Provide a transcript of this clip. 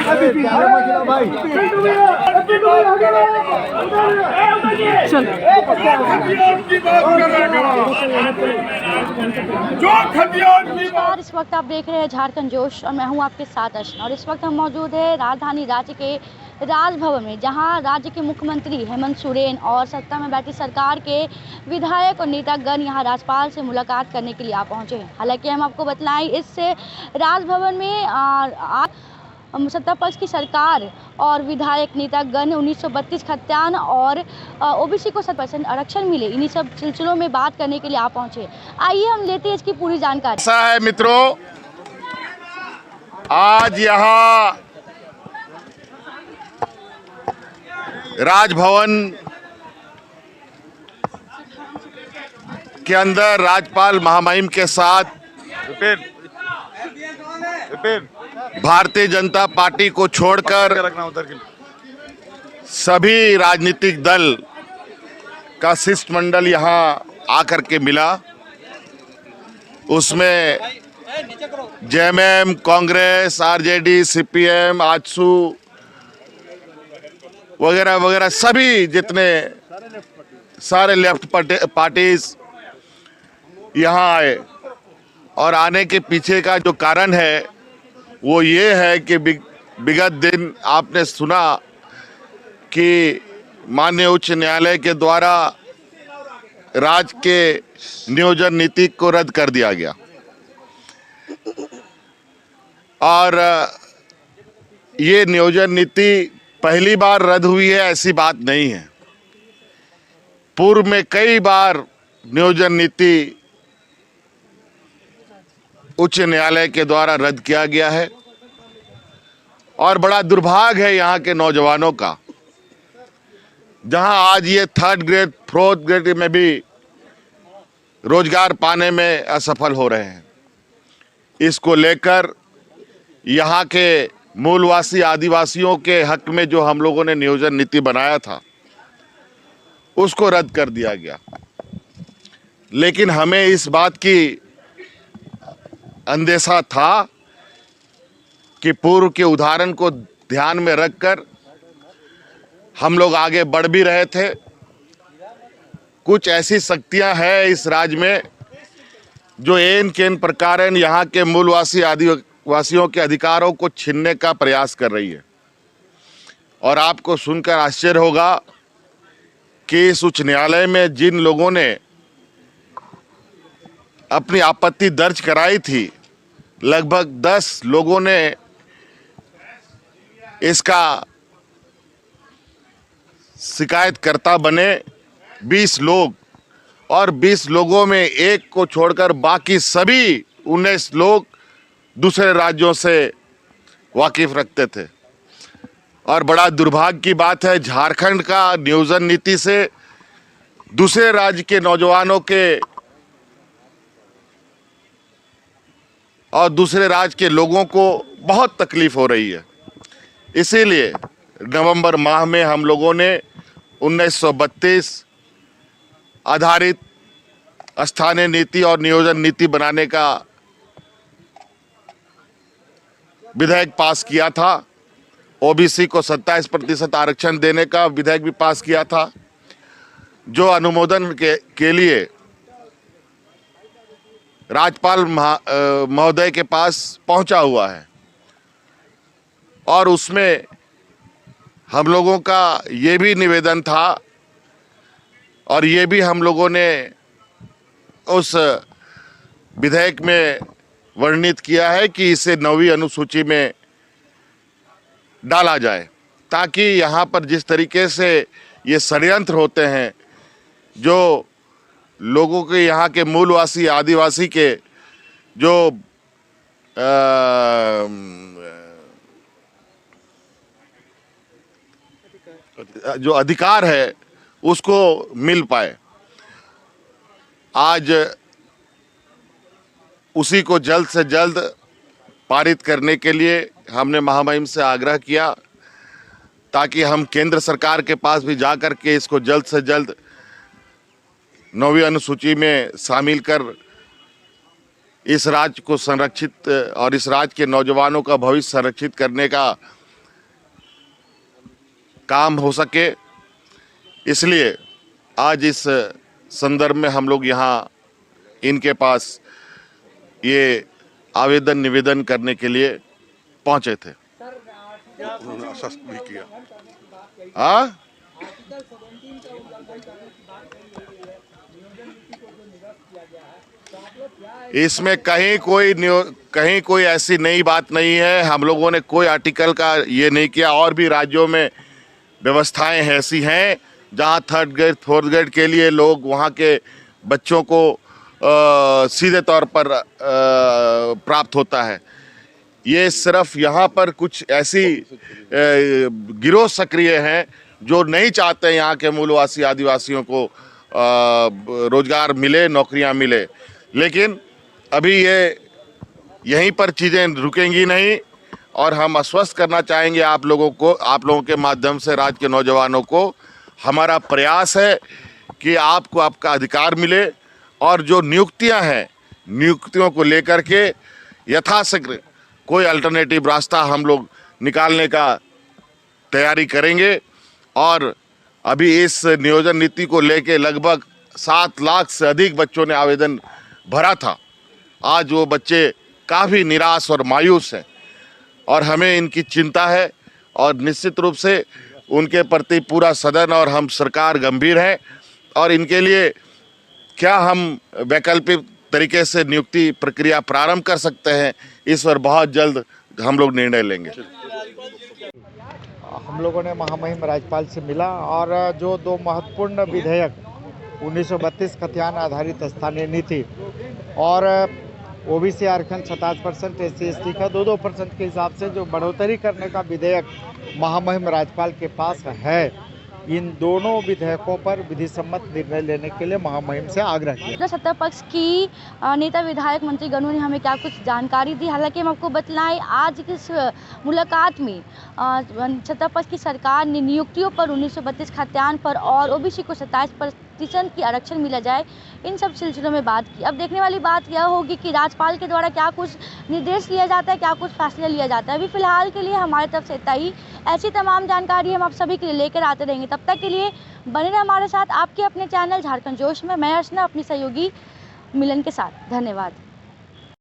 नमस्कार, इस वक्त आप देख रहे हैं झारखंड जोश और मैं हूं आपके साथ अर्चना। और इस वक्त हम मौजूद है राजधानी राज्य के राजभवन में, जहां राज्य के मुख्यमंत्री हेमंत सोरेन और सत्ता में बैठी सरकार के विधायक और नेतागण यहां राज्यपाल से मुलाकात करने के लिए आ पहुंचे हैं। हालांकि हम आपको बतलाएं, इस राजभवन में सत्ता पक्ष की सरकार और विधायक नेतागण 1932 खतियान और ओबीसी को 7% आरक्षण मिले, इन्हीं सब सिलसिलों में बात करने के लिए आ पहुंचे। आइए हम लेते हैं इसकी पूरी जानकारी। ऐसा है मित्रों, आज यहाँ राजभवन के अंदर राज्यपाल महामहिम के साथ भारतीय जनता पार्टी को छोड़कर सभी राजनीतिक दल का शिष्टमंडल यहाँ आकर के मिला। उसमें JMM, Congress, RJD, CPM, AJSU वगैरह वगैरह सभी जितने सारे लेफ्ट पार्टीज यहाँ आए। और आने के पीछे का जो कारण है वो ये है कि विगत दिन आपने सुना कि माननीय उच्च न्यायालय के द्वारा राज्य के नियोजन नीति को रद्द कर दिया गया। और ये नियोजन नीति पहली बार रद्द हुई है ऐसी बात नहीं है। पूर्व में कई बार नियोजन नीति उच्च न्यायालय के द्वारा रद्द किया गया है। और बड़ा दुर्भाग्य है यहाँ के नौजवानों का, जहाँ आज ये 3rd ग्रेड 4th ग्रेड में भी रोजगार पाने में असफल हो रहे हैं। इसको लेकर यहाँ के मूलवासी आदिवासियों के हक में जो हम लोगों ने नियोजन नीति बनाया था उसको रद्द कर दिया गया। लेकिन हमें इस बात की अंदेशा था कि पूर्व के उदाहरण को ध्यान में रखकर हम लोग आगे बढ़ भी रहे थे। कुछ ऐसी शक्तियां हैं इस राज्य में जो एन केन प्रकार यहाँ के मूलवासी आदिवासियों के अधिकारों को छीनने का प्रयास कर रही है। और आपको सुनकर आश्चर्य होगा कि इस उच्च न्यायालय में जिन लोगों ने अपनी आपत्ति दर्ज कराई थी, लगभग 10 लोगों ने इसका शिकायतकर्ता बने, 20 लोग, और 20 लोगों में एक को छोड़कर बाकी सभी 19 लोग दूसरे राज्यों से वाकिफ रखते थे। और बड़ा दुर्भाग्य की बात है, झारखंड का नियोजन नीति से दूसरे राज्य के नौजवानों के और दूसरे राज्य के लोगों को बहुत तकलीफ हो रही है। इसीलिए नवंबर माह में हम लोगों ने 1932 आधारित स्थानीय नीति और नियोजन नीति बनाने का विधेयक पास किया था। ओबीसी को 27% आरक्षण देने का विधेयक भी पास किया था, जो अनुमोदन के लिए राज्यपाल महोदय के पास पहुंचा हुआ है। और उसमें हम लोगों का ये भी निवेदन था और ये भी हम लोगों ने उस विधेयक में वर्णित किया है कि इसे 9वीं अनुसूची में डाला जाए, ताकि यहाँ पर जिस तरीके से ये षड्यंत्र होते हैं, जो लोगों के यहाँ के मूलवासी आदिवासी के जो अधिकार है उसको मिल पाए। आज उसी को जल्द से जल्द पारित करने के लिए हमने महामहिम से आग्रह किया, ताकि हम केंद्र सरकार के पास भी जाकर के इसको जल्द से जल्द 9वीं अनुसूची में शामिल कर इस राज्य को संरक्षित और इस राज्य के नौजवानों का भविष्य संरक्षित करने का काम हो सके, इसलिए आज इस संदर्भ में हम लोग यहाँ इनके पास ये आवेदन निवेदन करने के लिए पहुंचे थे। उन्होंने आश्वस्त भी किया। हाँ, इसमें कहीं कोई ऐसी नई बात नहीं है। हम लोगों ने कोई आर्टिकल का ये नहीं किया। और भी राज्यों में व्यवस्थाएं ऐसी हैं जहां 3rd ग्रेड 4th ग्रेड के लिए लोग वहां के बच्चों को सीधे तौर पर प्राप्त होता है। ये सिर्फ यहाँ पर कुछ ऐसी गिरोह सक्रिय हैं जो नहीं चाहते यहाँ के मूलवासी आदिवासियों को रोजगार मिले, नौकरियाँ मिले। लेकिन अभी ये यहीं पर चीज़ें रुकेंगी नहीं और हम आश्वस्त करना चाहेंगे आप लोगों को, आप लोगों के माध्यम से राज्य के नौजवानों को। हमारा प्रयास है कि आपको आपका अधिकार मिले और जो नियुक्तियां हैं, नियुक्तियों को लेकर के यथाशीघ्र कोई अल्टरनेटिव रास्ता हम लोग निकालने का तैयारी करेंगे। और अभी इस नियोजन नीति को लेके लगभग 7 लाख से अधिक बच्चों ने आवेदन भरा था। आज वो बच्चे काफ़ी निराश और मायूस हैं और हमें इनकी चिंता है और निश्चित रूप से उनके प्रति पूरा सदन और हम सरकार गंभीर है और इनके लिए क्या हम वैकल्पिक तरीके से नियुक्ति प्रक्रिया प्रारंभ कर सकते हैं, इस पर बहुत जल्द हम लोग निर्णय लेंगे। हम लोगों ने महामहिम राज्यपाल से मिला और जो 2 महत्वपूर्ण विधेयक 1932 खतियान आधारित स्थानीय नीति और ओबीसी आरक्षण 27%, SC/ST का 2% के हिसाब से जो बढ़ोतरी करने का विधेयक महामहिम राज्यपाल के पास है, इन दोनों विधेयकों पर विधि सम्मत निर्णय लेने के लिए महामहिम से आग्रह किया। सत्ता पक्ष की नेता विधायक मंत्री गणों ने हमें क्या कुछ जानकारी दी। हालांकि हम आपको बतलाएं, आज की इस मुलाकात में सत्ता पक्ष की सरकार ने नियुक्तियों पर 1932 खतियान पर और ओबीसी को 27% की आरक्षण मिला जाए, इन सब सिलसिलों में बात की। अब देखने वाली बात यह होगी कि राज्यपाल के द्वारा क्या कुछ निर्देश लिया जाता है, क्या कुछ फैसला लिया जाता है। अभी फिलहाल के लिए हमारी तरफ से इतना ही। ऐसी तमाम जानकारी हम आप सभी के लिए लेकर आते रहेंगे। तब तक के लिए बने रहे हमारे साथ आपके अपने चैनल झारखंड जोश में। मैं अर्चना अपनी सहयोगी मिलन के साथ। धन्यवाद।